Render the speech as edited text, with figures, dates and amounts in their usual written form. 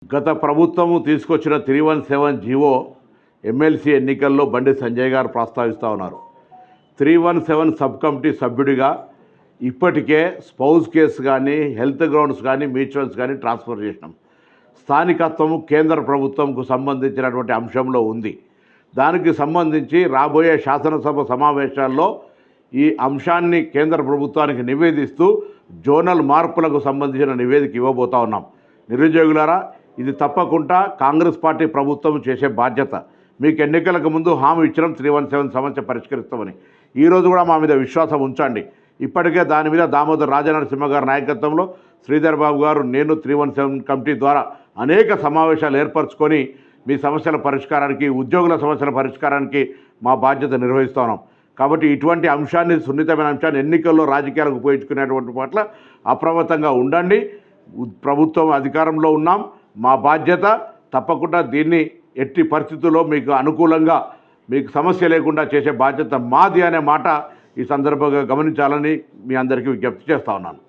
గత ప్రభుత్వము తీసుకొచ్చిన 317 జీవో ఎమ్మెల్సీ ఎన్నికల్లో బండి సంజయ్ గారు ప్రస్తావిస్తూ ఉన్నారు. 317 సబ్ కమిటీ సభ్యుడిగా ఇప్పటికే స్పౌజ్ కేసు కానీ, హెల్త్ గ్రౌండ్స్ కానీ, మ్యూచువల్స్ కానీ ట్రాన్స్ఫర్ చేసినాం. స్థానికత్వము కేంద్ర ప్రభుత్వంకు సంబంధించినటువంటి అంశంలో ఉంది. దానికి సంబంధించి రాబోయే శాసనసభ సమావేశాల్లో ఈ అంశాన్ని కేంద్ర ప్రభుత్వానికి నివేదిస్తూ జోనల్ మార్పులకు సంబంధించిన నివేదిక ఇవ్వబోతా ఉన్నాం. నిరుద్యోగులారా, ఇది తప్పకుండా కాంగ్రెస్ పార్టీ ప్రభుత్వం చేసే బాధ్యత. మీకు ఎన్నికలకు ముందు హామీ ఇచ్చినాం 317 సమస్య పరిష్కరిస్తామని. ఈరోజు కూడా మా మీద విశ్వాసం ఉంచండి. ఇప్పటికే దాని మీద దామోదర్ రాజనరసింహ గారి నాయకత్వంలో శ్రీధర్ బాబు గారు, నేను 317 కమిటీ ద్వారా అనేక సమావేశాలు ఏర్పరచుకొని మీ సమస్యల పరిష్కారానికి, ఉద్యోగుల సమస్యల పరిష్కారానికి మా బాధ్యత నిర్వహిస్తూ ఉన్నాం. కాబట్టి ఇటువంటి అంశాన్ని, సున్నితమైన అంశాన్ని ఎన్నికల్లో రాజకీయాలకు ఉపయోగించుకునేటువంటి పట్ల అప్రమత్తంగా ఉండండి. ప్రభుత్వం అధికారంలో ఉన్నాం, మా బాధ్యత తప్పకుండా దీన్ని ఎట్టి పరిస్థితుల్లో మీకు అనుకూలంగా, మీకు సమస్య లేకుండా చేసే బాధ్యత మాది అనే మాట ఈ సందర్భంగా గమనించాలని మీ అందరికీ విజ్ఞప్తి చేస్తూ ఉన్నాను.